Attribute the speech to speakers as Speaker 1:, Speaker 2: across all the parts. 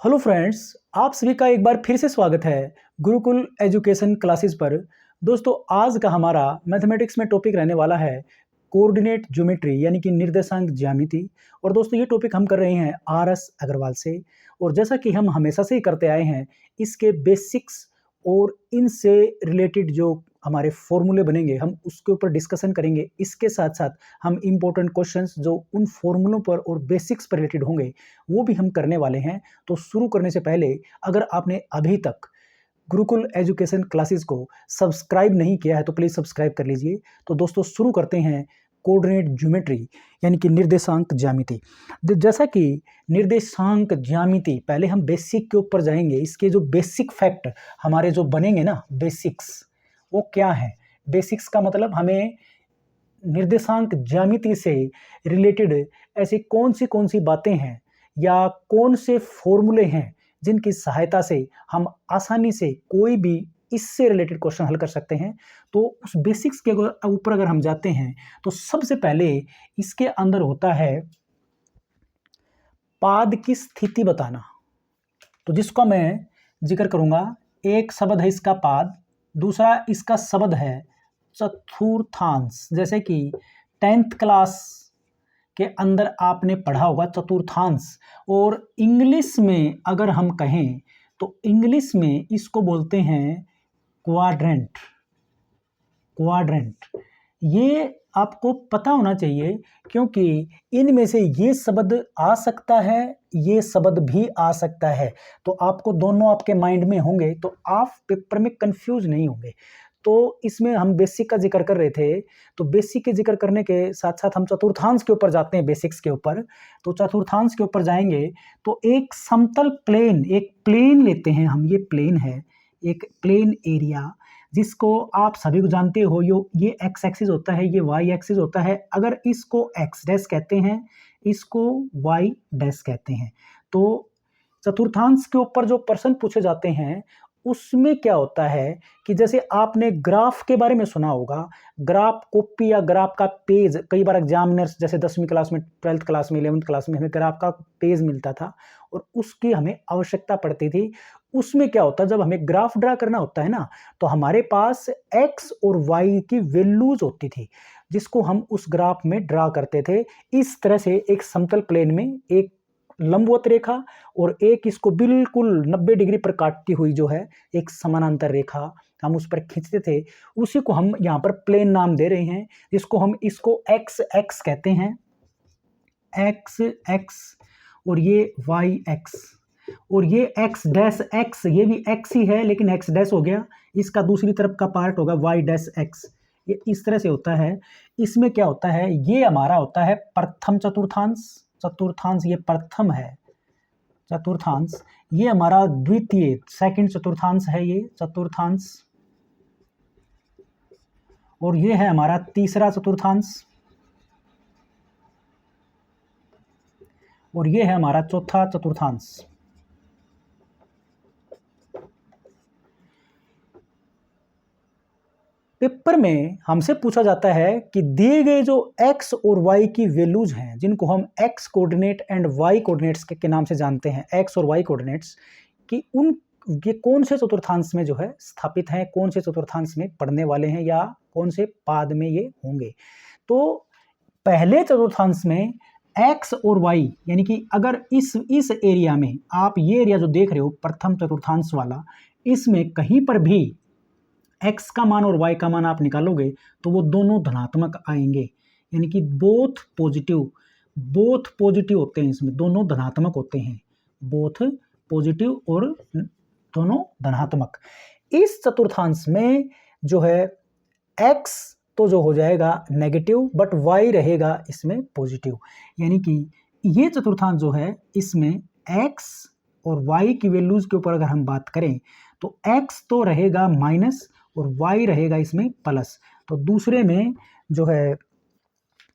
Speaker 1: Hello friends, आप सभी का एक बार फिर से स्वागत है गुरुकुल एजुकेशन क्लासेस पर। दोस्तों, आज का हमारा मैथमेटिक्स में टॉपिक रहने वाला है कोऑर्डिनेट ज्योमेट्री यानी कि निर्देशांक ज्यामिति। और दोस्तों, ये टॉपिक हम कर रहे हैं आर.एस. अग्रवाल से। और जैसा कि हम हमेशा से ही करते आए हैं, इसके बेसिक्स और इनसे रिलेटेड जो हमारे फॉर्मूले बनेंगे हम उसके ऊपर डिस्कशन करेंगे। इसके साथ साथ हम इम्पोर्टेंट क्वेश्चंस जो उन फॉर्मूलों पर और बेसिक्स पर रिलेटेड होंगे वो भी हम करने वाले हैं। तो शुरू करने से पहले अगर आपने अभी तक गुरुकुल एजुकेशन क्लासेस को सब्सक्राइब नहीं किया है तो प्लीज़ सब्सक्राइब कर लीजिए। तो दोस्तों, शुरू करते हैं कोऑर्डिनेट ज्योमेट्री यानी कि निर्देशांक ज्यामिति। जैसा कि निर्देशांक ज्यामिति, पहले हम बेसिक के ऊपर जाएंगे। इसके जो बेसिक फैक्ट हमारे जो बनेंगे ना, बेसिक्स, वो क्या है। बेसिक्स का मतलब हमें निर्देशांक ज्यामिति से रिलेटेड ऐसी कौन सी बातें हैं या कौन से फॉर्मूले हैं जिनकी सहायता से हम आसानी से कोई भी इससे रिलेटेड क्वेश्चन हल कर सकते हैं। तो उस बेसिक्स के ऊपर अगर हम जाते हैं तो सबसे पहले इसके अंदर होता है पाद की स्थिति बताना। तो जिसको मैं जिक्र करूंगा, एक शब्द है इसका पाद, दूसरा इसका शब्द है चतुर्थांश। जैसे कि 10th क्लास के अंदर आपने पढ़ा होगा चतुर्थांश। और इंग्लिश में अगर हम कहें तो इंग्लिश में इसको बोलते हैं क्वाड्रेंट। क्वाड्रेंट ये आपको पता होना चाहिए, क्योंकि इनमें से ये शब्द आ सकता है, ये शब्द भी आ सकता है। तो आपको दोनों आपके माइंड में होंगे तो आप पेपर में कंफ्यूज नहीं होंगे। तो इसमें हम बेसिक का जिक्र कर रहे थे, तो बेसिक के जिक्र करने के साथ साथ हम चतुर्थांश के ऊपर जाते हैं। बेसिक्स के ऊपर, तो चतुर्थांश के ऊपर जाएंगे तो एक समतल प्लेन, एक प्लेन लेते हैं हम। ये प्लेन है, एक प्लेन एरिया, जिसको आप सभी को जानते हो। ये एक्स एक्सिस होता है, ये वाई एक्सिस होता है। अगर इसको एक्स डैश कहते हैं, इसको वाई डैश कहते हैं। तो चतुर्थांश के ऊपर जो प्रश्न पूछे जाते हैं उसमें क्या होता है कि जैसे आपने ग्राफ के बारे में सुना होगा, ग्राफ कॉपी या ग्राफ का पेज, कई बार एग्जामिनर्स जैसे 10वीं क्लास में, 12th क्लास में, 11th क्लास में हमें ग्राफ का पेज मिलता था और उसकी हमें आवश्यकता पड़ती थी। उसमें क्या होता है, जब हमें ग्राफ ड्रा करना होता है ना, तो हमारे पास एक्स और वाई की वैल्यूज होती थी जिसको हम उस ग्राफ में ड्रा करते थे। इस तरह से एक समतल प्लेन में एक लंबवत रेखा और एक इसको बिल्कुल 90 डिग्री पर काटती हुई जो है एक समानांतर रेखा हम उस पर खींचते थे। उसी को हम यहाँ पर प्लेन नाम दे रहे हैं, जिसको हम इसको एक्स एक्स कहते हैं, एक्स एक्स, और ये वाई एक्स, और ये एक्स डैश एक्स, ये भी एक्स ही है लेकिन एक्स डैश हो गया, इसका दूसरी तरफ का पार्ट होगा वाई डैश एक्स। ये इस तरह से होता है। इसमें क्या होता है, ये हमारा होता है प्रथम चतुर्थांश। चतुर्थांश ये प्रथम है चतुर्थांश, ये हमारा द्वितीय सेकंड चतुर्थांश है ये चतुर्थांश, और ये है हमारा तीसरा चतुर्थांश, और ये है हमारा चौथा चतुर्थांश। पेपर में हमसे पूछा जाता है कि दिए गए जो x और y की वैल्यूज हैं, जिनको हम x coordinate and y coordinates के नाम से जानते हैं, x और y कोऑर्डिनेट्स, कि उन ये कौन से चतुर्थांश में जो है स्थापित हैं, कौन से चतुर्थांश में पढ़ने वाले हैं या कौन से पाद में ये होंगे। तो पहले चतुर्थांश में x और y, यानी कि अगर इस एरिया में आप ये एरिया जो देख रहे हो प्रथम चतुर्थांश वाला, इसमें कहीं पर भी x का मान और y का मान आप निकालोगे तो वो दोनों धनात्मक आएंगे, यानी कि बोथ पॉजिटिव होते हैं। इसमें दोनों धनात्मक होते हैं, बोथ पॉजिटिव और दोनों धनात्मक। इस चतुर्थांश में जो है x तो जो हो जाएगा नेगेटिव, बट y रहेगा इसमें पॉजिटिव। यानी कि ये चतुर्थांश जो है इसमें x और y की वैल्यूज के ऊपर अगर हम बात करें तो x तो रहेगा माइनस और y रहेगा इसमें प्लस। तो दूसरे में जो है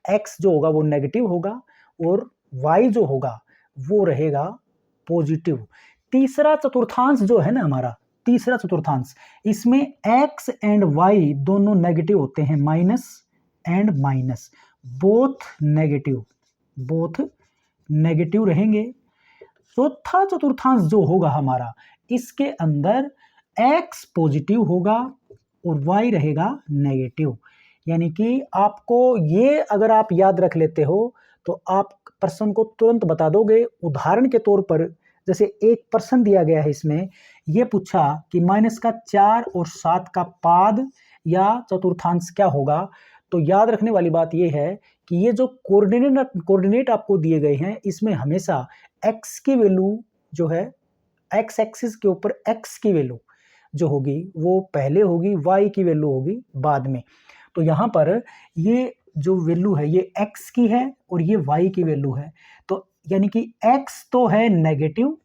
Speaker 1: x जो होगा वो नेगेटिव होगा और y जो होगा वो रहेगा पॉजिटिव। तीसरा चतुर्थांश जो है ना हमारा, तीसरा चतुर्थांश, इसमें x एंड y दोनों नेगेटिव होते हैं, minus and minus, both negative रहेंगे। चौथा चतुर्थांश जो होगा हमारा, इसके अंदर x पॉजिटिव होगा और y रहेगा नेगेटिव। यानी कि आपको ये अगर आप याद रख लेते हो तो आप प्रश्न को तुरंत बता दोगे। उदाहरण के तौर पर जैसे एक प्रश्न दिया गया है, इसमें यह पूछा कि -4 और 7 का पाद या चतुर्थांश क्या होगा। तो याद रखने वाली बात यह है कि ये जो कोऑर्डिनेट आपको दिए गए हैं, इसमें हमेशा x की वैल्यू जो है, x एक्सिस के ऊपर x की वैल्यू जो होगी वो पहले होगी, y की वैल्यू होगी बाद में। तो यहाँ पर ये जो वैल्यू है ये x की है और ये y की वैल्यू है। तो यानी कि x तो है नेगेटिव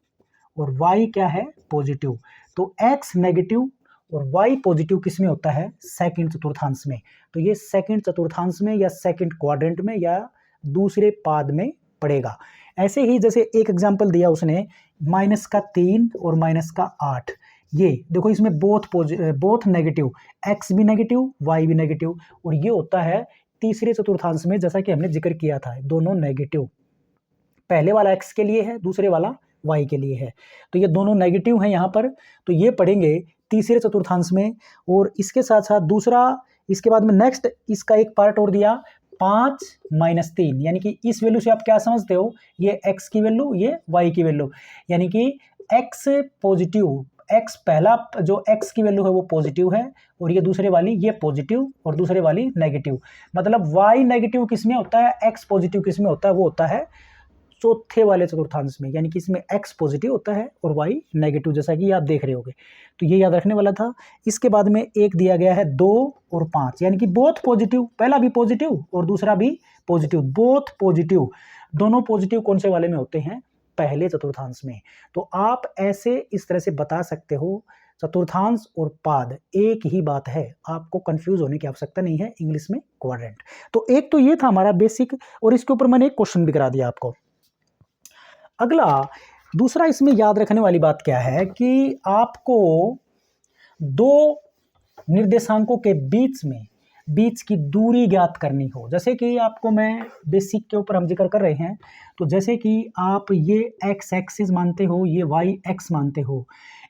Speaker 1: और y क्या है, पॉजिटिव। तो x नेगेटिव और y पॉजिटिव किस में होता है, सेकंड चतुर्थांश में। तो ये सेकंड चतुर्थांश में या सेकंड क्वाड्रेंट में या दूसरे पाद में पड़ेगा। ऐसे ही जैसे एक एग्जांपल दिया उसने, -3 और -8, ये देखो इसमें बोथ नेगेटिव, x भी नेगेटिव y भी नेगेटिव, और ये होता है तीसरे चतुर्थांश में, जैसा कि हमने जिक्र किया था, दोनों नेगेटिव। पहले वाला x के लिए है, दूसरे वाला y के लिए है। तो ये दोनों नेगेटिव हैं यहाँ पर, तो ये पढ़ेंगे तीसरे चतुर्थांश में। और इसके साथ साथ दूसरा, इसके बाद में नेक्स्ट इसका एक पार्ट और दिया, 5 - 3, यानी कि इस वैल्यू से आप क्या समझते हो, ये x की वैल्यू, ये y की वैल्यू, यानी कि x पॉजिटिव, x पहला जो x की वैल्यू है वो पॉजिटिव है और ये दूसरे वाली ये पॉजिटिव और दूसरे वाली नेगेटिव। मतलब y नेगेटिव किस में होता है, x पॉजिटिव किस में होता है, वो होता है चौथे वाले चतुर्थांश में। यानी कि इसमें x पॉजिटिव होता है और y नेगेटिव, जैसा कि आप देख रहे होगे। तो ये याद रखने वाला था। इसके बाद में एक दिया गया है 2 और 5, यानी कि बोथ पॉजिटिव, पहला भी पॉजिटिव और दूसरा भी पॉजिटिव, बोथ पॉजिटिव। दोनों पॉजिटिव कौन से वाले में होते हैं, पहले चतुर्थांश में। तो आप ऐसे इस तरह से बता सकते हो, चतुर्थांश और पाद एक ही बात है, आपको कंफ्यूज होने की आवश्यकता नहीं है, इंग्लिश में क्वाड्रेंट। तो एक तो ये था हमारा बेसिक, और इसके ऊपर मैंने एक क्वेश्चन भी करा दिया आपको। अगला दूसरा इसमें याद रखने वाली बात क्या है कि आपको दो निर्देशांकों के बीच की दूरी ज्ञात करनी हो। जैसे कि आपको मैं बेसिक के ऊपर हम जिक्र कर रहे हैं, तो जैसे कि आप ये x एक्सिस मानते हो, ये y x मानते हो,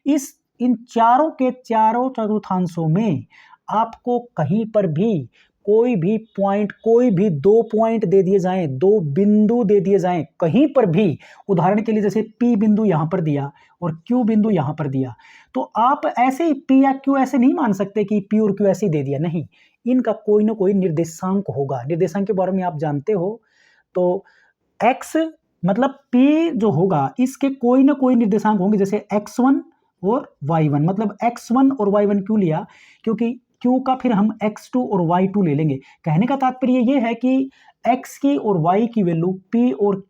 Speaker 1: इन चारों के चारों चतुर्थांशों में आपको कहीं पर भी कोई भी पॉइंट, कोई भी 2 पॉइंट दे दिए जाएं, 2 बिंदु दे दिए जाएं कहीं पर भी, उदाहरण के लिए जैसे P बिंदु यहां पर दिया और Q बिंदु यहां पर दिया, तो आप ऐसे ही P या Q ऐसे नहीं मान सकते कि P और Q ऐसे ही दे दिया, नहीं, इनका कोई ना कोई निर्देशांक होगा। निर्देशांक के बारे में आप जानते हो, तो x मतलब P जो होगा इसके कोई ना कोई निर्देशांक होंगे, जैसे x1 और y1। मतलब x1 और y1 क्यों लिया, क्योंकि q का फिर हम x2 और y2 ले लेंगे। कहने का तात्पर्य ये है कि x की और y की वैल्यू p और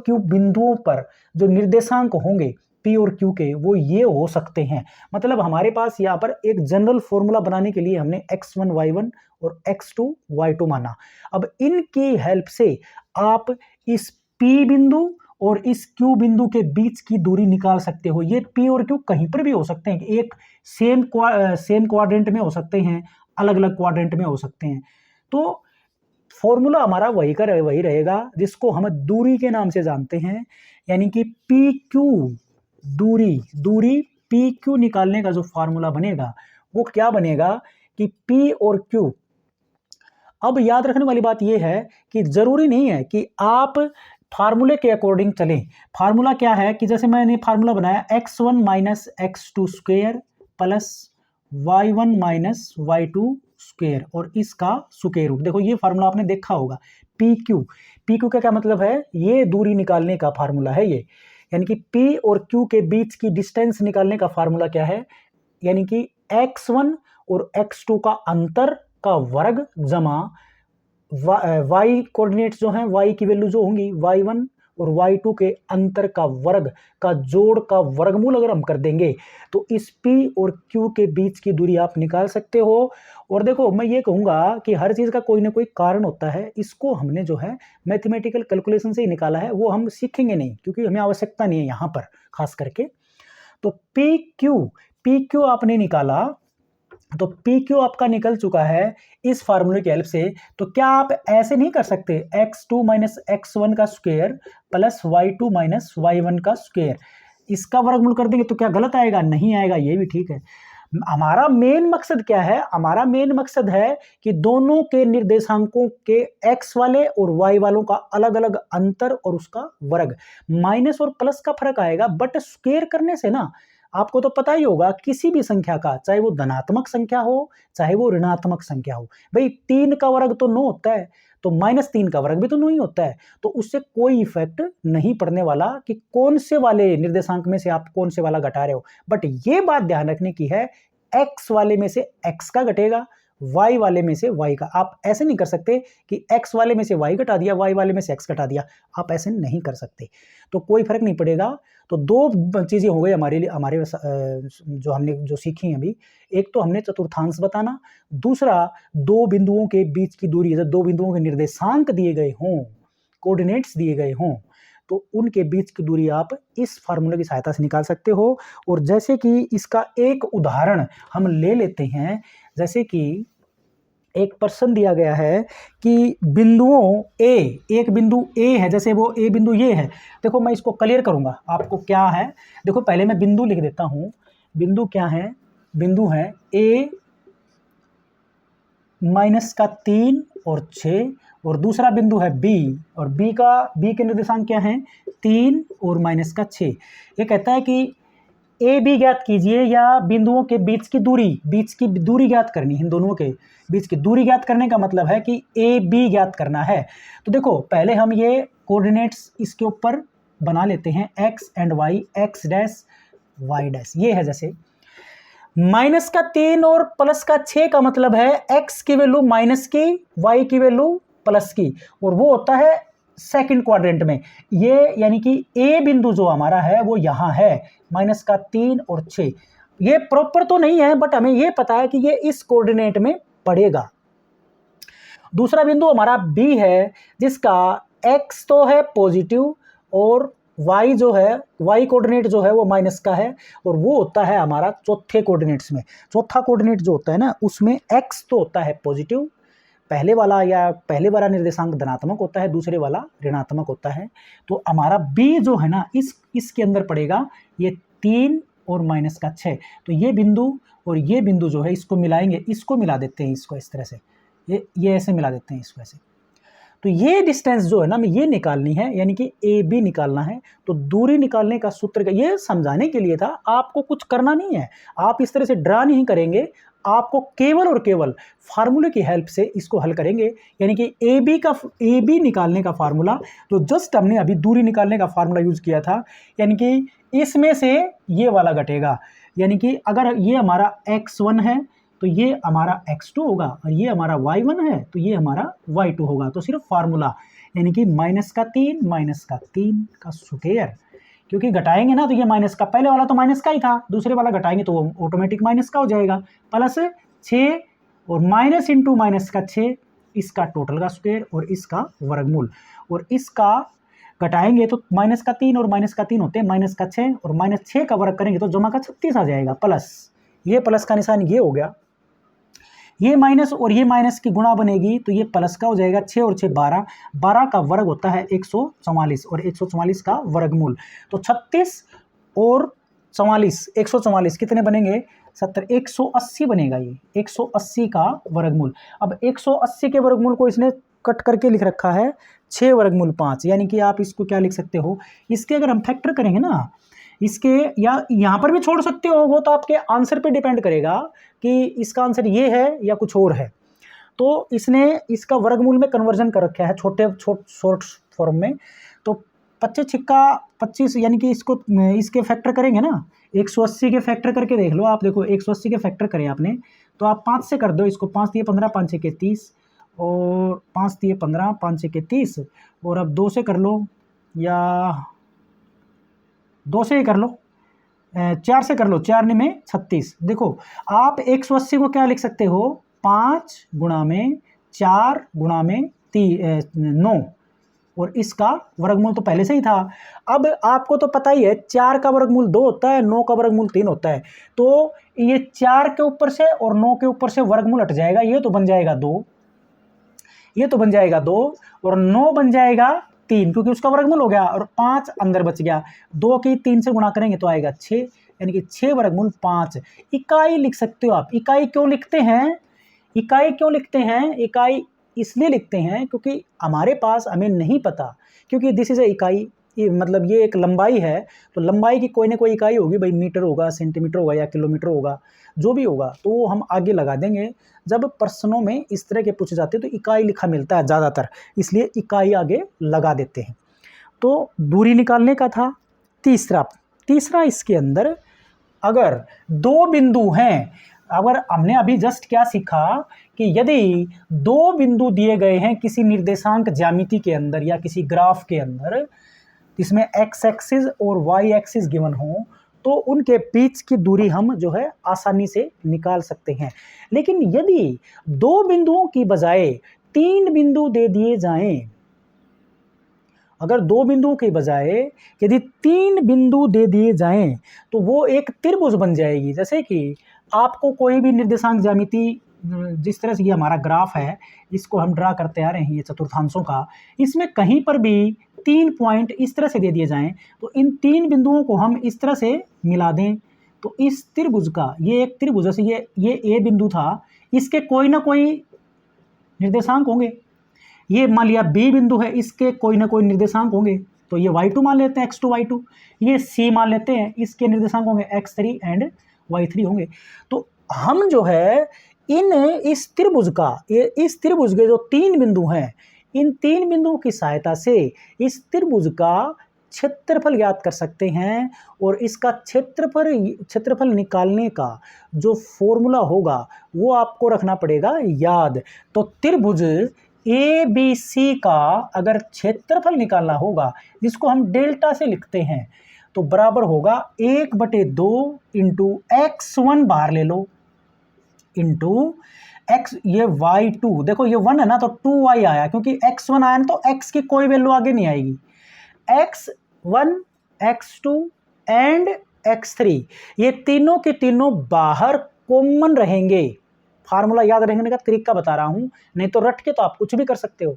Speaker 1: q बिंदुओं पर जो निर्देशांक होंगे p और q के, वो ये हो सकते हैं। मतलब हमारे पास यहाँ पर एक जनरल फॉर्मूला बनाने के लिए हमने x1 y1 और x2 y2 माना। अब इनकी हेल्प से आप इस p बिंदु और इस Q बिंदु के बीच की दूरी निकाल सकते हो। ये P और Q कहीं पर भी हो सकते हैं, एक सेम क्वाड्रेंट में हो सकते हैं, अलग अलग क्वाड्रेंट में हो सकते हैं। तो फॉर्मूला हमारा वही रहेगा जिसको हम दूरी के नाम से जानते हैं, यानी कि PQ दूरी PQ निकालने का जो फॉर्मूला बनेगा वो क्या बनेगा कि P और Q। अब याद रखने वाली बात यह है कि जरूरी नहीं है कि आप फार्मूले के अकॉर्डिंग चलें। फार्मूला क्या है कि जैसे मैंने फार्मूला बनाया x1 minus x2 square plus y1 minus y2 square और इसका स्क्वायर रूट। देखो ये फार्मूला आपने देखा होगा, PQ का क्या मतलब है, ये दूरी निकालने का फार्मूला है ये। यानी कि P और Q के बीच की डिस्टेंस निकालने का फार्मूला क्या है, यानी कि x1 और x2 का अंतर का वर्ग जमा y कोऑर्डिनेट्स जो हैं, y की वैल्यू जो होंगी y1 और y2 के अंतर का वर्ग का जोड़ का वर्गमूल अगर हम कर देंगे तो इस P और Q के बीच की दूरी आप निकाल सकते हो। और देखो मैं ये कहूँगा कि हर चीज़ का कोई ना कोई कारण होता है, इसको हमने जो है मैथमेटिकल कैलकुलेशन से ही निकाला है, वो हम सीखेंगे नहीं क्योंकि हमें आवश्यकता नहीं है यहाँ पर खास करके। तो PQ आपने निकाला तो पी क्यू आपका निकल चुका है इस फार्मूले की हेल्प से। तो क्या आप ऐसे नहीं कर सकते, x2 माइनस x1 का square plus y2 minus y1 का स्क्वायर, इसका वर्गमूल कर देंगे तो क्या गलत आएगा? नहीं आएगा, ये भी ठीक है। हमारा मेन मकसद क्या है? हमारा मेन मकसद है कि दोनों के निर्देशांकों के x वाले और y वालों का अलग अलग अंतर और उसका वर्ग। माइनस और प्लस का फर्क आएगा, बट स्क्वायर करने से ना आपको तो पता ही होगा किसी भी संख्या का, चाहे वो धनात्मक संख्या हो चाहे वो ऋणात्मक संख्या हो, भाई 3 का वर्ग तो 9 होता है, तो -3 का वर्ग भी तो 9 ही होता है। तो उससे कोई इफेक्ट नहीं पड़ने वाला कि कौन से वाले निर्देशांक में से आप कौन से वाला घटा रहे हो। बट ये बात ध्यान रखने की है, x वाले में से x का घटेगा, y वाले में से y का। आप ऐसे नहीं कर सकते कि x वाले में से y घटा दिया, y वाले में से x घटा दिया, आप ऐसे नहीं कर सकते, तो कोई फर्क नहीं पड़ेगा। तो दो चीजें हो गई हमारे लिए, हमारे जो हमने जो सीखी हैं अभी। एक तो हमने चतुर्थांश बताना, दूसरा दो बिंदुओं के बीच की दूरी, जब दो बिंदुओं के निर्देशांक दिए गए हों, कोऑर्डिनेट्स दिए गए हों, तो उनके बीच की दूरी आप इस फार्मूले की सहायता से निकाल सकते हो। और जैसे कि इसका एक उदाहरण हम ले लेते हैं, जैसे कि एक प्रश्न दिया गया है कि बिंदुओं ए, एक बिंदु ए है, जैसे वो ए बिंदु ये है। देखो मैं इसको क्लियर करूंगा आपको क्या है। देखो पहले मैं बिंदु लिख देता हूं। बिंदु क्या है? बिंदु है ए -3 और 6, और दूसरा बिंदु है बी, और बी के निर्देशांक क्या है? 3 और -6। ये कहता है कि ए बी ज्ञात कीजिए, या बिंदुओं के बीच की दूरी ज्ञात करनी है। इन दोनों के बीच की दूरी ज्ञात करने का मतलब है कि ए बी ज्ञात करना है। तो देखो पहले हम ये कोऑर्डिनेट्स इसके ऊपर बना लेते हैं, X and Y, X dash Y dash. ये है जैसे -3 और +6 का मतलब है एक्स की वैल्यू माइनस की, वाई की वैल्यू प्लस की, और वो होता है सेकंड क्वाड्रेंट में। ये यानी कि ए बिंदु जो हमारा है वो यहां है, -3 और 6। ये प्रॉपर तो नहीं है, बट हमें ये पता है कि ये इस कोऑर्डिनेट में पड़ेगा। दूसरा बिंदु हमारा बी है, जिसका एक्स तो है पॉजिटिव, और y जो है, y कोऑर्डिनेट जो है वो माइनस का है, और वो होता है हमारा चौथे कोऑर्डिनेट्स में। चौथा कोऑर्डिनेट जो होता है ना, उसमें x तो होता है पॉजिटिव, पहले वाला निर्देशांक धनात्मक होता है, दूसरे वाला ऋणात्मक होता है। तो हमारा b जो है ना, इसके अंदर पड़ेगा ये 3 और -6। तो ये बिंदु और ये बिंदु जो है, इसको मिलाएंगे, इसको मिला देते हैं, इसको इस तरह से, ये ऐसे मिला देते हैं, इसको ऐसे। तो ये डिस्टेंस जो है ना, हमें ये निकालनी है, यानी कि ए बी निकालना है। तो दूरी निकालने का सूत्र का ये समझाने के लिए था, आपको कुछ करना नहीं है, आप इस तरह से ड्रा नहीं करेंगे, आपको केवल और केवल फार्मूले की हेल्प से इसको हल करेंगे। यानी कि ए बी निकालने का फार्मूला, तो जस्ट हमने अभी दूरी निकालने का फार्मूला यूज किया था, यानी कि इसमें से ये वाला घटेगा। यानी कि अगर ये हमारा x1 है तो ये हमारा x2 होगा, और ये हमारा y1 है तो ये हमारा y2 होगा। तो सिर्फ फार्मूला, यानी कि -3 का स्क्वायर, क्योंकि घटाएंगे ना तो ये माइनस का, पहले वाला तो माइनस का ही था, दूसरे वाला घटाएंगे तो वो ऑटोमेटिक माइनस का हो जाएगा, +6 और माइनस इंटू -6, इसका टोटल का स्क्वायर और इसका वर्गमूल। और इसका घटाएंगे तो -3 और -3 होते हैं -6, और -6 का वर्ग करेंगे तो जमा का 36 आ जाएगा, प्लस, ये प्लस का निशान ये हो गया, ये माइनस और ये माइनस की गुणा बनेगी तो ये प्लस का हो जाएगा, 6 और 6 12, 12 का वर्ग होता है 144, और 144 का वर्गमूल। तो 36 और 44, 144 कितने बनेंगे? 70, 180 बनेगा, ये 180 का वर्गमूल। अब 180 के वर्गमूल को इसने कट करके लिख रखा है 6 वर्गमूल 5, यानी कि आप इसको क्या लिख सकते हो, इसके अगर हम फैक्टर करेंगे ना, इसके, या यहाँ पर भी छोड़ सकते हो, वो तो आपके आंसर पे डिपेंड करेगा कि इसका आंसर ये है या कुछ और है। तो इसने इसका वर्गमूल में कन्वर्जन कर रखा है शॉर्ट फॉर्म में। तो 25 छिक्का 25, यानी कि इसके फैक्टर करेंगे ना, 180 के फैक्टर करके देख लो आप। देखो 180 के फैक्टर करें आपने तो आप 5 से कर दो इसको, 5 दिए 15, 5 6 के 30, और 5 दिए 15, 5 6 के 30, और अब 2 से कर लो, या 2 से ही कर लो, 4 से कर लो, 4 में 36। देखो आप 180 को क्या लिख सकते हो, 5 गुणा में 4 गुणा में 9, और इसका वर्गमूल तो पहले से ही था। अब आपको तो पता ही है 4 का वर्गमूल 2 होता है, 9 का वर्गमूल 3 होता है, तो ये 4 के ऊपर से और 9 के ऊपर से वर्गमूल हट जाएगा, ये तो बन जाएगा 2, ये तो बन जाएगा 2 और 9 बन जाएगा 3 क्योंकि उसका वर्गमूल हो गया और 5 अंदर बच गया। 2 की 3 से गुणा करेंगे तो आएगा 6, यानी कि 6 वर्गमूल 5। इकाई लिख सकते हो आप। इकाई क्यों लिखते हैं? इकाई क्यों लिखते हैं? इकाई इसलिए लिखते हैं क्योंकि हमारे पास हमें नहीं पता, क्योंकि दिस इज ए इकाई, मतलब ये एक लंबाई है, तो लंबाई की कोई ना कोई इकाई होगी भाई, मीटर होगा, सेंटीमीटर होगा या किलोमीटर होगा, जो भी होगा तो वो हम आगे लगा देंगे। जब प्रश्नों में इस तरह के पूछे जाते हैं तो इकाई लिखा मिलता है ज़्यादातर, इसलिए इकाई आगे लगा देते हैं। तो दूरी निकालने का था। तीसरा इसके अंदर अगर 2 बिंदु हैं, अगर हमने अभी जस्ट क्या सीखा कि यदि 2 बिंदु दिए गए हैं किसी निर्देशांक ज्यामिति के अंदर या किसी ग्राफ के अंदर, इसमें एक्स एक्सिस और वाई एक्सिस गिवन हो, तो उनके बीच की दूरी हम जो है आसानी से निकाल सकते हैं। लेकिन यदि 2 बिंदुओं की बजाय 3 बिंदु दे दिए जाएं, अगर 2 बिंदुओं के बजाय यदि 3 बिंदु दे दिए जाएं तो वो एक त्रिभुज बन जाएगी। जैसे कि आपको कोई भी निर्देशांक ज्यामिति, जिस तरह से ये हमारा ग्राफ है, इसको हम ड्रा करते आ रहे हैं, ये चतुर्थांशों का, इसमें कहीं पर भी 3 पॉइंट इस तरह से दे दिए जाएं तो इन 3 बिंदुओं को हम इस तरह से मिला दें तो इस त्रिभुज का, ये एक त्रिभुज, जैसे ये ए बिंदु था, इसके कोई ना कोई निर्देशांक होंगे। ये मान लिया बी बिंदु है, इसके कोई ना कोई निर्देशांक होंगे, तो ये y2 मान लेते हैं, x2 y2। ये सी मान लेते हैं, इसके निर्देशांक होंगे x3 एंड y3 होंगे। तो हम जो है इस त्रिभुज के जो 3 बिंदु हैं, इन 3 बिंदुओं की सहायता से इस त्रिभुज का क्षेत्रफल ज्ञात कर सकते हैं और इसका क्षेत्रफल निकालने का जो फॉर्मूला होगा वो आपको रखना पड़ेगा याद। तो त्रिभुज ABC का अगर क्षेत्रफल निकालना होगा, जिसको हम डेल्टा से लिखते हैं, तो बराबर होगा 1/2 इंटू x1 बाहर ले लो इंटू x, ये y2, देखो ये 1 है ना तो 2y आया, क्योंकि x1 आया ना तो x की कोई वैल्यू आगे नहीं आएगी। x1 x2 एंड x3 ये तीनों के तीनों बाहर कॉमन रहेंगे। फार्मूला याद रखने का तरीका बता रहा हूं, नहीं तो रट के तो आप कुछ भी कर सकते हो।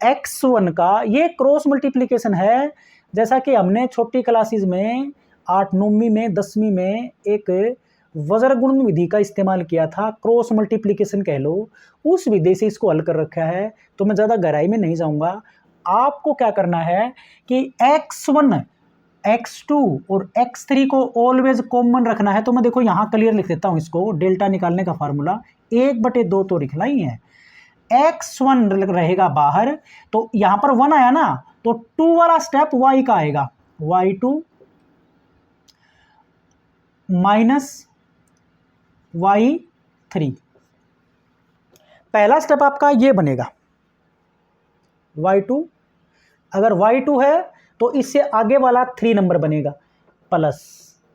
Speaker 1: x1 का ये क्रॉस मल्टीप्लिकेशन है, जैसा कि हमने छोटी क्लासेस में 8 9वीं में 10वीं में एक वज्रगुणन विधि का इस्तेमाल किया था, क्रॉस मल्टीप्लिकेशन कह लो, उस विधि से इसको हल कर रखा है, तो मैं ज़्यादा गहराई में नहीं जाऊंगा। आपको क्या करना है कि x1 x2 और x3 को ऑलवेज कॉमन रखना है। तो मैं देखो यहाँ क्लियर लिख देता हूँ इसको, डेल्टा निकालने का फार्मूला 1/2 तो लिखना ही है, x1 रहेगा बाहर, तो यहाँ पर 1 आया ना तो 2 वाला स्टेप y का आएगा, y2 माइनस y3। पहला स्टेप आपका ये बनेगा y2, अगर y2 है तो इससे आगे वाला 3 नंबर बनेगा प्लस,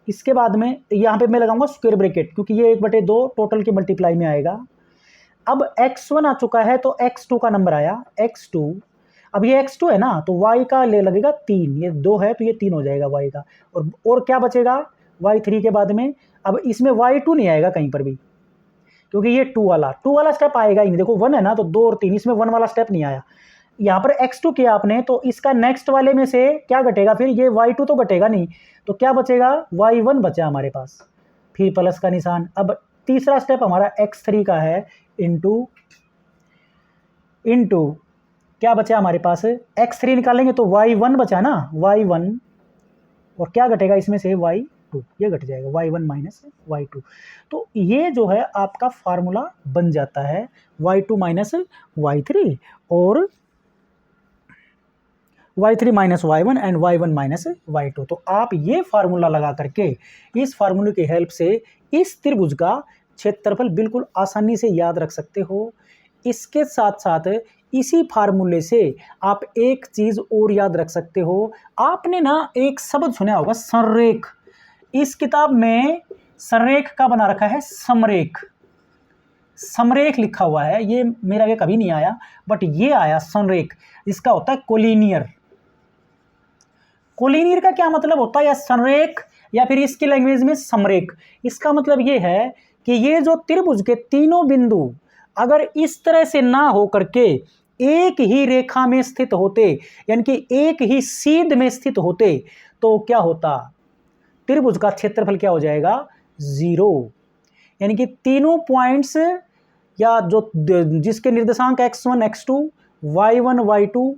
Speaker 1: इसके बाद में यहाँ पे मैं लगाऊंगा स्क्वायर ब्रैकेट, क्योंकि ये 1/2 टोटल की मल्टीप्लाई में आएगा। अब x1 आ चुका है तो x2 का नंबर आया, x2, अब ये x2 है ना तो y का ले लगेगा 3, ये 2 है तो ये 3 हो जाएगा y का, और क्या बचेगा y3 के बाद में। अब इसमें y2 नहीं आएगा कहीं पर भी, क्योंकि ये 2 वाला स्टेप आएगा ही नहीं। देखो 1 है ना तो 2 और 3, इसमें 1 वाला स्टेप नहीं आया। यहाँ पर x2 किया आपने तो इसका नेक्स्ट वाले में से क्या घटेगा, फिर ये y2 तो घटेगा नहीं, तो क्या बचेगा y1 बचा हमारे पास, फिर प्लस का निशान। अब तीसरा स्टेप हमारा x3 का है, इंटू क्या बचा हमारे पास, x3 निकालेंगे तो y1 बचा ना, y1, और क्या घटेगा इसमें से y2, ये घट जाएगा y1 माइनस y2। तो ये जो है आपका फार्मूला बन जाता है y2 माइनस y3 और y3 minus y1 and y1 minus y2। तो आप ये फार्मूला लगा करके, इस फार्मूले की हेल्प से इस त्रिभुज का क्षेत्रफल बिल्कुल आसानी से याद रख सकते हो। इसके साथ साथ इसी फार्मूले से आप एक चीज और याद रख सकते हो। आपने ना एक शब्द सुना होगा संरेख, इस किताब में संरेख का बना रखा है समरेख, समरेख लिखा हुआ है, ये मेरा आगे कभी नहीं आया, बट ये आया संरेख। इसका होता है कोलिनियर। कोलिनियर का क्या मतलब होता है, या संरेख, या फिर इसकी लैंग्वेज में समरेख। इसका मतलब ये है कि ये जो त्रिभुज के तीनों बिंदु अगर इस तरह से ना हो करके एक ही रेखा में स्थित होते, यानी कि एक ही सीध में स्थित होते, तो क्या होता, त्रिभुज का क्षेत्रफल क्या हो जाएगा, 0। यानी कि तीनों पॉइंट्स या जो जिसके निर्देशांक x1 x2 y1 y2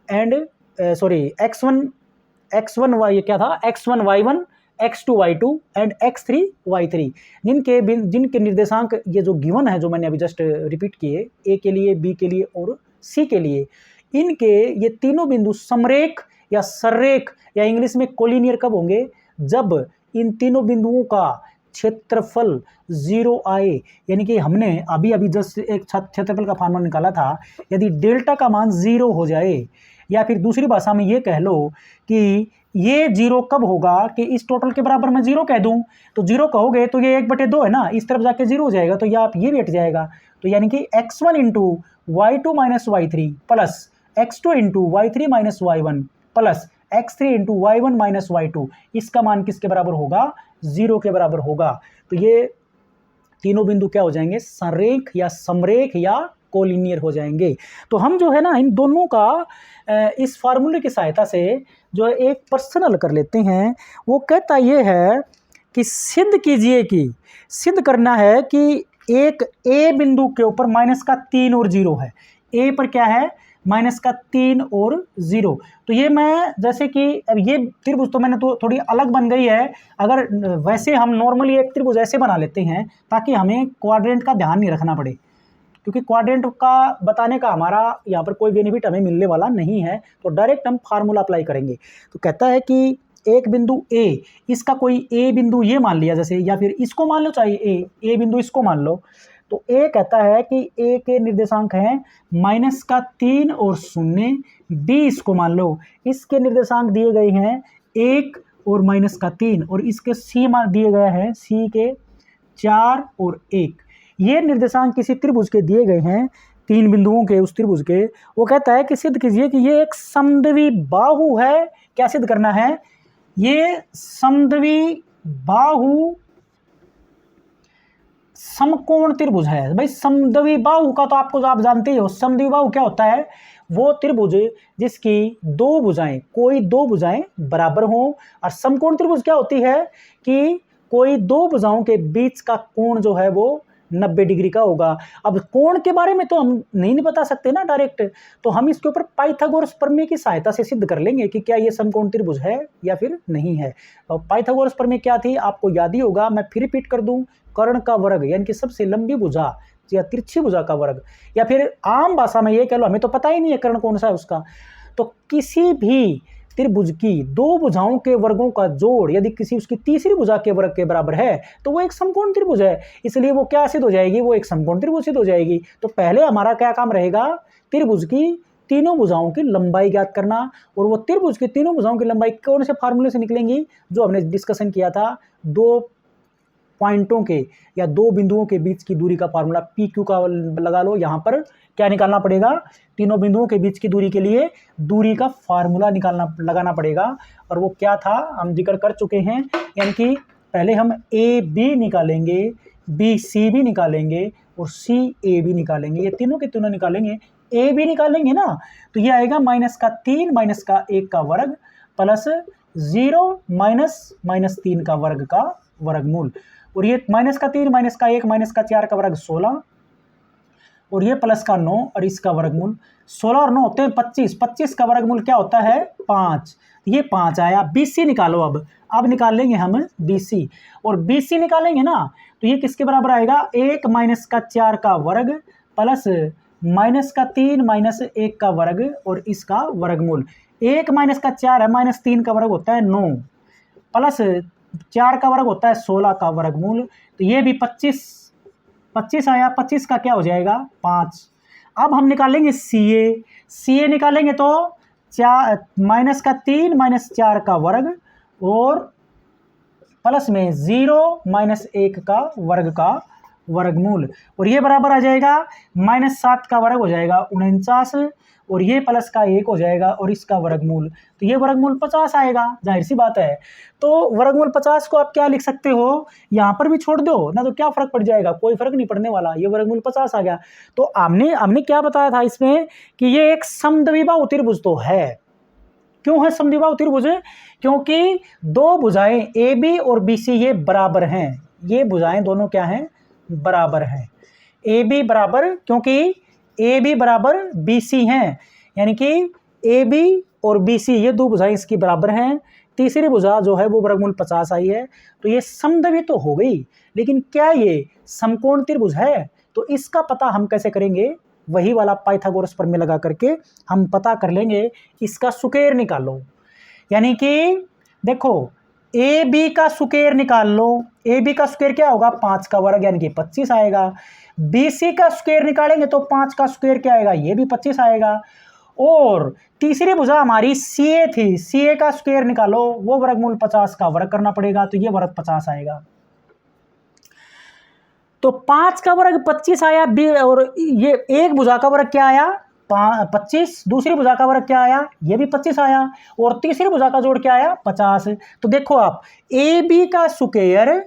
Speaker 1: and x1 y क्या था, x1 y1 x2 y2 and x3 y3, जिनके निर्देशांक ये जो गिवन है, जो मैंने अभी जस्ट रिपीट किए, ए के लिए, बी के लिए और सी के लिए, इनके ये तीनों बिंदु समरेख या सररेख या इंग्लिश में कोलिनियर कब होंगे, जब इन तीनों बिंदुओं का क्षेत्रफल 0 आए। यानी कि हमने अभी अभी जस्ट एक क्षेत्रफल का फार्मूला निकाला था, यदि डेल्टा का मान 0 हो जाए, या फिर दूसरी भाषा में ये कह लो कि ये 0 कब होगा, कि इस टोटल के बराबर मैं 0 कह दूं, तो 0 कहोगे तो ये 1/2 है ना, इस तरफ जाके 0 हो जाएगा, तो ये आप ये भी हट जाएगा। तो यानी कि x1 into y2 minus y3 plus x2 into y3 minus y1 plus x3 into y1 minus y2, इसका मान किसके बराबर होगा, 0 के बराबर होगा। तो ये तीनों बिंदु क्या हो जाएंगे, संरेख या समरेख या कोलिनियर हो जाएंगे। तो हम जो है ना, इन दोनों का इस फार्मूले की सहायता से जो है एक प्रश्न हल कर लेते हैं। वो कहता ये है कि सिद्ध कीजिए, कि सिद्ध करना है कि एक ए बिंदु के ऊपर -3 और 0 है, ए पर क्या है, -3 और 0। तो ये मैं जैसे कि अब ये त्रिभुज तो मैंने तो थोड़ी अलग बन गई है, अगर वैसे हम नॉर्मली एक त्रिभुज ऐसे बना लेते हैं ताकि हमें क्वाड्रेंट का ध्यान नहीं रखना पड़े, क्योंकि क्वाड्रेंट का बताने का हमारा यहाँ पर कोई बेनिफिट हमें मिलने वाला नहीं है, तो डायरेक्ट हम फार्मूला अप्लाई करेंगे। तो कहता है कि एक बिंदु ए, इसका कोई ए बिंदु ये मान लिया जैसे, या फिर इसको मान लो, चाहिए ए बिंदु इसको मान लो। तो ए कहता है कि ए के निर्देशांक हैं -3 और 0, बी इसको मान लो, इसके निर्देशांक दिए गए हैं 1 और -3, और इसके सी मान दिए गए हैं, सी के 4 और 1। ये निर्देशांक किसी त्रिभुज के दिए गए हैं, 3 बिंदुओं के उस त्रिभुज के। वो कहता है कि सिद्ध कीजिए कि ये एक समद्वि बाहु है। क्या सिद्ध करना है, ये समद्वि बाहु समकोण त्रिभुज है। भाई समद्वि बाहु का तो आपको आप जानते ही हो, समद्वि बाहु क्या होता है, वो त्रिभुज जिसकी दो भुजाएं, कोई दो भुजाएं बराबर हो। और समकोण त्रिभुज क्या होती है कि कोई दो भुजाओं के बीच का कोण जो है वो 90 डिग्री का होगा। अब कोण के बारे में तो हम नहीं बता सकते ना डायरेक्ट, तो हम इसके ऊपर पाइथागोरस प्रमेय की सहायता से सिद्ध कर लेंगे कि क्या ये समकोण त्रिभुज है या फिर नहीं है। और पाइथागोरस प्रमेय क्या थी, आपको याद ही होगा, मैं फिर रिपीट कर दूं, कर्ण का वर्ग, यानी कि सबसे लंबी भुजा या तिरछी भुजा का वर्ग, या फिर आम भाषा में ये कह लो, हमें तो पता ही नहीं है कर्ण कौन सा है उसका। तो किसी भी त्रिभुज की दो भुजाओं के वर्गों का जोड़ यदि किसी उसकी तीसरी भुजा के वर्ग के बराबर है तो वो एक समकोण त्रिभुज है, इसलिए वो क्या सिद्ध हो जाएगी, वो एक समकोण त्रिभुज सिद्ध हो जाएगी। तो पहले हमारा क्या काम रहेगा, त्रिभुज की तीनों भुजाओं की लंबाई ज्ञात करना, और वो त्रिभुज की तीनों भुजाओं की लंबाई कौन से फार्मूले से निकलेंगी, जो हमने डिस्कशन किया था, दो पॉइंटों के या दो बिंदुओं के बीच की दूरी का फार्मूला पी क्यू का लगा लो। यहाँ पर क्या निकालना पड़ेगा, तीनों बिंदुओं के बीच की दूरी के लिए दूरी का फार्मूला लगाना पड़ेगा, और वो क्या था हम जिक्र कर चुके हैं। यानी कि पहले हम ए बी निकालेंगे, बी सी भी निकालेंगे और सी ए भी निकालेंगे, ये तीनों के तीनों निकालेंगे। ए बी निकालेंगे ना, तो ये आएगा -3 -1 का वर्ग प्लस 0 -3 का वर्ग का वर्गमूल, और ये -3 -1 -4 का वर्ग 16, और ये प्लस का 9 और इसका वर्गमूल 16 और 9 होते हैं 25, 25 का वर्गमूल क्या होता है 5, ये 5 आया। BC निकालो, अब निकाल लेंगे हम BC, और BC निकालेंगे ना तो ये किसके बराबर आएगा, 1 -4 का वर्ग प्लस -3 -1 का वर्ग और इसका वर्गमूल। 1 -4 है, -3 का वर्ग होता है 9 प्लस 4 का वर्ग होता है 16 का वर्गमूल, तो ये भी 25 आया। 25 का क्या हो जाएगा 5। अब हम निकालेंगे CA निकालेंगे तो -3 -4 का वर्ग और प्लस में 0 -1 का वर्ग का वर्गमूल, और ये बराबर आ जाएगा -7 का वर्ग हो जाएगा 49, और ये प्लस का 1 हो जाएगा और इसका वर्गमूल, तो ये वर्गमूल 50 आएगा, जाहिर सी बात है। तो वर्गमूल 50 को आप क्या लिख सकते हो, यहाँ पर भी छोड़ दो ना, तो क्या फर्क पड़ जाएगा, कोई फर्क नहीं पड़ने वाला, ये वर्गमूल 50 आ गया। तो हमने क्या बताया था इसमें कि ये एक समद्विबाहु त्रिभुज तो है। क्यों है समद्विबाहु त्रिभुज? क्योंकि दो भुजाएं ए बी और बी सी ये बराबर हैं, ये भुजाएं दोनों क्या हैं, बराबर हैं। ए बी बराबर, क्योंकि ए बी बराबर बी सी हैं, यानी कि ए बी और बी सी ये दो भुजाएं इसकी बराबर हैं। तीसरी भुजा जो है वो वर्गमूल 50 आई है, तो ये समद्वि तो हो गई, लेकिन क्या ये समकोण त्रिभुज है? तो इसका पता हम कैसे करेंगे, वही वाला पाइथागोरस प्रमेय लगा करके हम पता कर लेंगे। इसका सुकेर निकालो, यानी कि देखो ए बी का सुकेर निकाल लो। ए बी का सुकेर क्या होगा, 5 का वर्ग यानी कि 25 आएगा। बी सी का स्क्वायर निकालेंगे तो 5 का स्क्वायर क्या आएगा, ये भी 25 आएगा। और तीसरी भुजा हमारी सी ए थी, सी ए का स्क्वायर निकालो, वो वर्गमूल 50 का वर्ग करना पड़ेगा, तो ये वर्ग 50 आएगा। तो 5 का वर्ग 25 आया, और ये एक भुजा का वर्ग क्या आया, 25, दूसरी भुजा का वर्ग क्या आया, ये भी 25 आया, और तीसरी भुजा का जोड़ क्या आया, 50। तो देखो आप, ए बी का स्क्वायर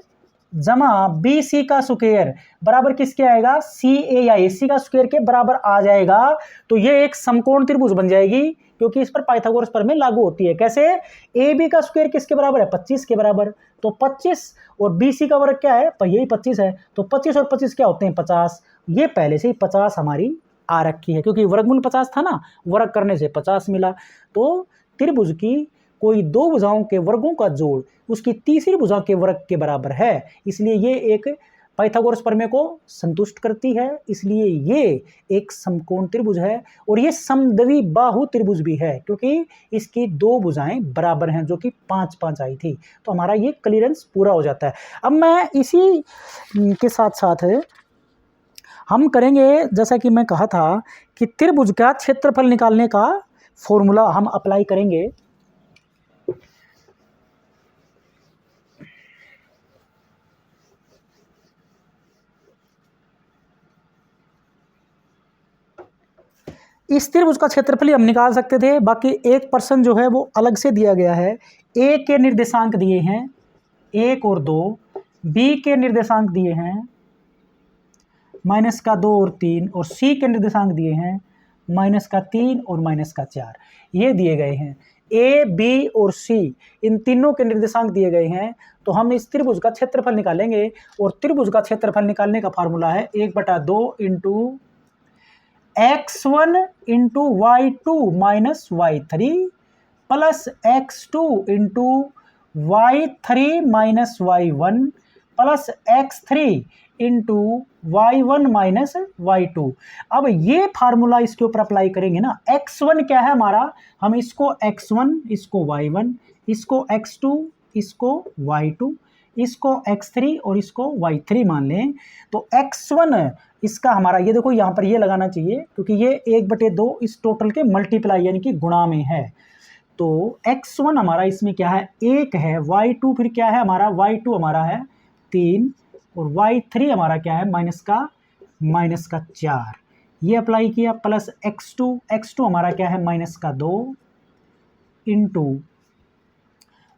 Speaker 1: जमा बी सी का स्क्वायर बराबर किसके आएगा, सी ए या ए सी का स्क्वायर के बराबर आ जाएगा। तो ये एक समकोण त्रिभुज बन जाएगी, क्योंकि इस पर पाइथागोरस प्रमेय लागू होती है। कैसे, ए बी का स्क्वायर किसके बराबर है, 25 के बराबर, तो 25, और बी सी का वर्ग क्या है, यही 25 है, तो 25 और 25 क्या होते हैं, 50। ये पहले से ही 50 हमारी आ रखी है, क्योंकि वर्गमूल 50 था ना, वर्ग करने से 50 मिला। तो त्रिभुज की कोई दो भुजाओं के वर्गों का जोड़ उसकी तीसरी भुजा के वर्ग के बराबर है, इसलिए ये एक पाइथागोरस प्रमेय को संतुष्ट करती है, इसलिए ये एक समकोण त्रिभुज है। और ये समद्विबाहु त्रिभुज भी है, क्योंकि इसकी दो भुजाएं बराबर हैं, जो कि 5-5 आई थी। तो हमारा ये क्लियरेंस पूरा हो जाता है। अब मैं इसी के साथ साथ हम करेंगे, जैसा कि मैं कहा था कि त्रिभुज का क्षेत्रफल निकालने का फॉर्मूला हम अप्लाई करेंगे। इस त्रिभुज का क्षेत्रफल हम निकाल सकते थे, बाकी 1% जो है वो अलग से दिया गया है। ए के निर्देशांक दिए हैं 1 और 2, बी के निर्देशांक दिए हैं -2 और 3, और सी के निर्देशांक दिए हैं -3 और -4, ये दिए गए हैं। ए, बी और सी इन तीनों के निर्देशांक दिए गए हैं। तो हम इस त्रिभुज का क्षेत्रफल निकालेंगे, और त्रिभुज का क्षेत्रफल निकालने का फार्मूला है 1/2 into x1 into y2 minus y3 plus x2 into y3 minus y1 plus x3 into y1 minus y2। अब ये फार्मूला इसके ऊपर अप्लाई करेंगे ना, x1 क्या है हमारा, हम इसको x1, इसको y1, इसको x2, इसको y2, इसको x3 और इसको y3 मान लें। तो x1 इसका हमारा, ये देखो यहाँ पर ये लगाना चाहिए, क्योंकि ये 1/2 इस टोटल के मल्टीप्लाई यानी कि गुणा में है। तो x1 हमारा इसमें क्या है, 1 है, y2 फिर क्या है हमारा, y2 हमारा है 3, और y3 हमारा क्या है, -4। ये अप्लाई किया, प्लस x2 हमारा क्या है, -2 इंटू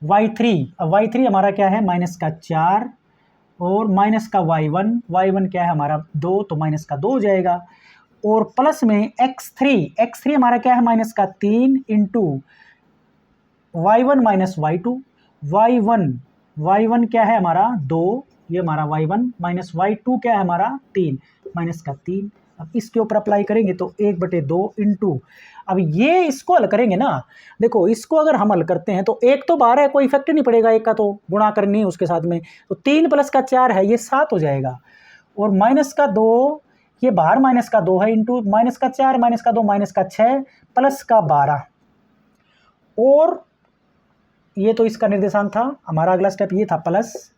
Speaker 1: y3 हमारा क्या है, -4, और -y1 क्या है हमारा 2, तो -2 हो जाएगा, और प्लस में x3 हमारा क्या है, -3 into y1 minus y2, y1 क्या है हमारा 2, ये हमारा y1 माइनस y2 क्या है हमारा 3, -3। अब इसके ऊपर अप्लाई करेंगे तो 1/2 इंटू, अब ये इसको हल करेंगे ना, देखो इसको अगर हम हल करते हैं तो एक तो बाहर है, कोई इफेक्ट नहीं पड़ेगा, एक का तो गुणा करनी है उसके साथ में, तो 3 + 4 है, ये 7 हो जाएगा, और -2 ये बाहर -2 है, इंटू -4 -2 -6 +12, और ये तो इसका निर्देशांक था। हमारा अगला स्टेप ये था प्लस,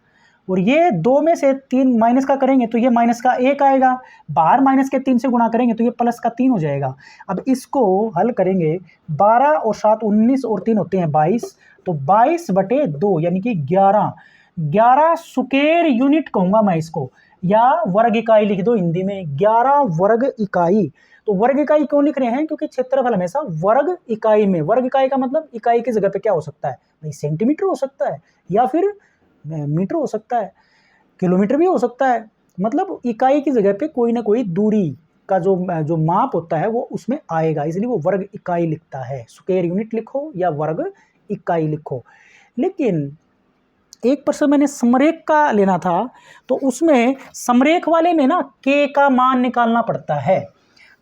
Speaker 1: और ये 2 में से 3 माइनस का करेंगे तो ये -1 आएगा, बाहर -3 से गुणा करेंगे तो ये +3 हो जाएगा। अब इसको हल करेंगे, 12 और 7 19 और 3 होते हैं 22, तो 22/2 यानी कि 11 स्क्वायर यूनिट कहूँगा मैं इसको, या वर्ग इकाई लिख दो हिंदी में, 11 वर्ग इकाई। तो वर्ग इकाई क्यों लिख रहे हैं? क्योंकि क्षेत्रफल हमेशा वर्ग इकाई में, वर्ग इकाई का मतलब इकाई की जगह पे क्या हो सकता है भाई, सेंटीमीटर हो सकता है, या फिर मीटर हो सकता है, किलोमीटर भी हो सकता है, मतलब इकाई की जगह पे कोई ना कोई दूरी का जो माप होता है वो उसमें आएगा, इसलिए वो वर्ग इकाई लिखता है। स्क्वायर यूनिट लिखो या वर्ग इकाई लिखो। लेकिन एक प्रश्न मैंने समरेख का लेना था, तो उसमें समरेख वाले में ना के का मान निकालना पड़ता है।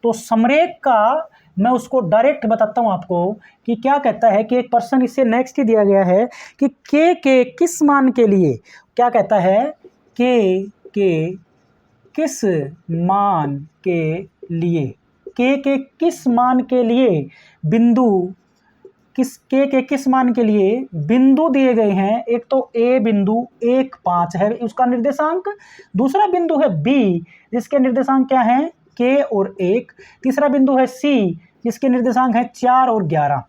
Speaker 1: तो समरेख का मैं उसको डायरेक्ट बताता हूं आपको कि क्या कहता है कि एक प्रश्न इससे नेक्स्ट ही दिया गया है कि के किस मान के लिए, क्या कहता है, के किस मान के लिए, के किस मान के लिए बिंदु, के किस मान के लिए बिंदु दिए गए हैं। एक तो ए बिंदु 1 5 है उसका निर्देशांक, दूसरा बिंदु है बी जिसके निर्देशांक क्या है के और 1, तीसरा बिंदु है सी जिसके निर्देशांक है 4 और 11।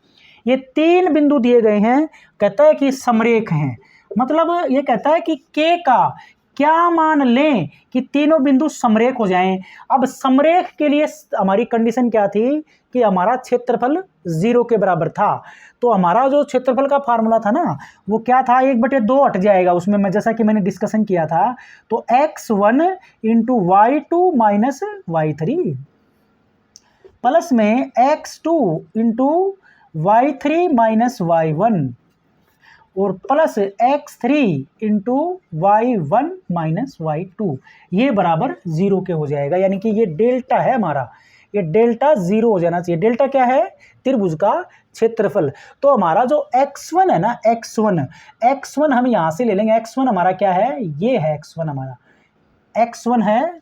Speaker 1: ये 3 बिंदु दिए गए हैं, कहता है कि समरेख हैं। मतलब ये कहता है कि के का क्या मान लें कि तीनों बिंदु समरेख हो जाएं। अब समरेख के लिए हमारी कंडीशन क्या थी कि हमारा क्षेत्रफल 0 के बराबर था। तो हमारा जो क्षेत्रफल का फार्मूला था ना वो क्या था, 1/2 हट जाएगा उसमें, मैं जैसा कि मैंने डिस्कशन किया था। तो x1 into y2 minus y3 plus में x2 into y3 minus y1 और plus x3 into y1 minus y2, ये बराबर 0 के हो जाएगा। यानी कि ये डेल्टा है हमारा, ये डेल्टा 0 हो जाना चाहिए। डेल्टा क्या है? त्रिभुज का क्षेत्रफल। तो हमारा जो x1 है ना, x1 हम यहां से ले लेंगे। x1 हमारा क्या है? ये है x1 हमारा, x1 है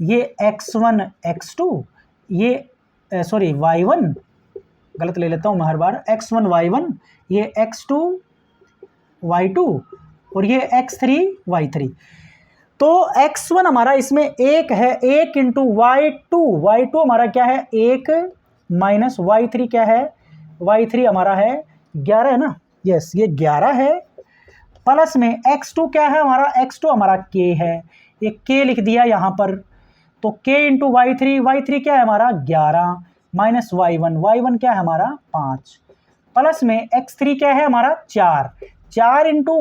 Speaker 1: ये x1 x2, ये सॉरी y1, गलत ले लेता हूं मैं हर बार, x1 y1, ये x2 y2 और ये x3 y3। तो x1 हमारा इसमें 1 है, 1 इंटू y2 हमारा क्या है 1 माइनस y3 क्या है, y3 हमारा है 11 है ना, यस ये 11 है, प्लस में x2 क्या है हमारा, x2 हमारा k है, ये k लिख दिया यहां पर। तो k इंटू y3 क्या है हमारा 11 माइनस y1 क्या है हमारा 5, प्लस में x3 क्या है हमारा 4 इंटू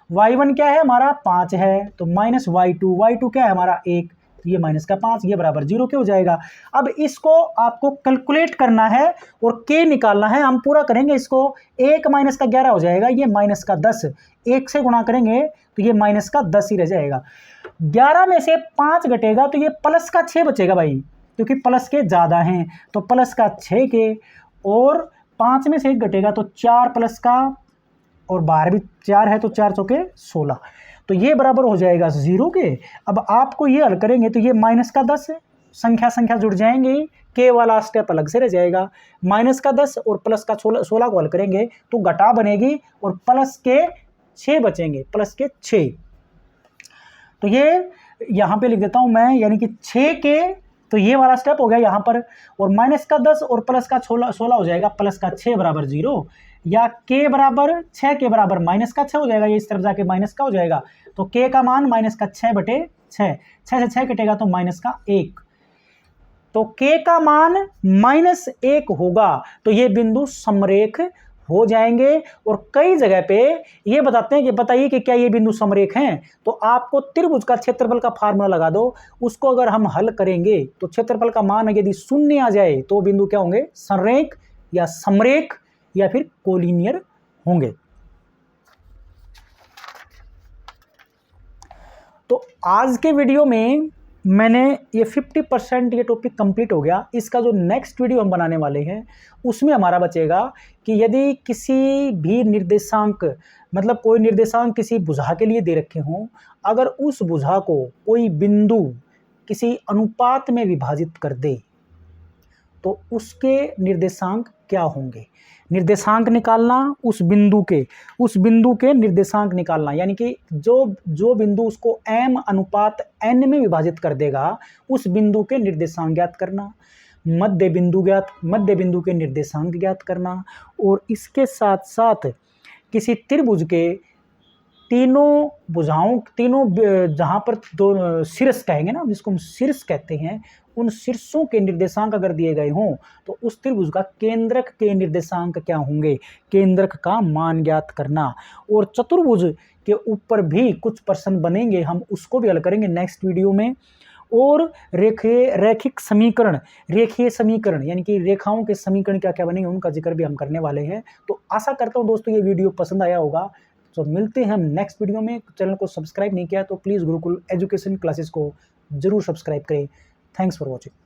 Speaker 1: y1 क्या है हमारा 5 है, तो माइनस y2 क्या है हमारा 1, तो ये माइनस का 5, ये बराबर 0 के हो जाएगा। अब इसको आपको कैलकुलेट करना है और k निकालना है। हम पूरा करेंगे इसको, 1 माइनस का 11 हो जाएगा, ये माइनस का 10, 1 से गुणा करेंगे तो ये माइनस का 10 ही रह जाएगा। 11 में से 5 घटेगा तो ये प्लस का 6 बचेगा भाई, क्योंकि प्लस के ज़्यादा हैं, तो प्लस का 6 के, और 5 में से 1 घटेगा तो 4 प्लस का, और बाहर भी 4 है तो 4 चौके 16, तो ये बराबर हो जाएगा 0 के। अब आपको ये हल करेंगे तो ये माइनस का 10 संख्या जुड़ जाएंगे, के वाला स्टेप अलग से रह जाएगा। माइनस का 10 और प्लस का 16 को हल करेंगे तो घटा बनेगी और प्लस के 6 बचेंगे, प्लस के 6। तो ये यहाँ पे लिख देता हूँ मैं, यानी कि 6 के, तो ये वाला स्टेप हो गया यहाँ पर, और माइनस का 10 और प्लस का 16 हो जाएगा, प्लस का 6 बराबर 0, या k बराबर 6 के बराबर माइनस का 6 हो जाएगा, ये इस तरफ जाके माइनस का हो जाएगा। तो k का मान माइनस का 6/6, 6 से 6 कटेगा तो माइनस का 1, तो k का मान -1 होगा। तो ये बिंदु समरेख हो जाएंगे। और कई जगह पे ये बताते हैं कि बताइए कि क्या ये बिंदु समरेख हैं, तो आपको त्रिभुज का क्षेत्रफल का फार्मूला लगा दो, उसको अगर हम हल करेंगे तो क्षेत्रफल का मान यदि 0 आ जाए तो बिंदु क्या होंगे, संरेख या समरेख या फिर कोलिनियर होंगे। तो आज के वीडियो में मैंने ये 50% ये टॉपिक कंप्लीट हो गया। इसका जो नेक्स्ट वीडियो हम बनाने वाले हैं उसमें हमारा बचेगा कि यदि किसी भी निर्देशांक, मतलब कोई निर्देशांक किसी भुजा के लिए दे रखे हों, अगर उस भुजा को कोई बिंदु किसी अनुपात में विभाजित कर दे तो उसके निर्देशांक क्या होंगे, निर्देशांक निकालना, उस बिंदु के निर्देशांक निकालना, यानी कि जो बिंदु उसको m अनुपात n में विभाजित कर देगा उस बिंदु के निर्देशांक ज्ञात करना, मध्य बिंदु के निर्देशांक ज्ञात करना, और इसके साथ साथ किसी त्रिभुज के तीनों भुजाओं, तीनों जहाँ पर दो शीर्ष कहेंगे ना, जिसको हम शीर्ष कहते हैं, उन शीर्षों के निर्देशांक अगर दिए गए हों तो उस त्रिभुज का केंद्रक के निर्देशांक क्या होंगे, केंद्रक का मान ज्ञात करना। और चतुर्भुज के ऊपर भी कुछ प्रश्न बनेंगे, हम उसको भी हल करेंगे नेक्स्ट वीडियो में। और रैखिक समीकरण, रेखीय समीकरण यानी कि रेखाओं के समीकरण क्या क्या बनेंगे उनका जिक्र भी हम करने वाले हैं। तो आशा करता हूं दोस्तों ये वीडियो पसंद आया होगा। तो मिलते हैं हम नेक्स्ट वीडियो में। चैनल को सब्सक्राइब नहीं किया तो प्लीज़ गुरुकुल एजुकेशन क्लासेस को जरूर सब्सक्राइब करें। Thanks for watching.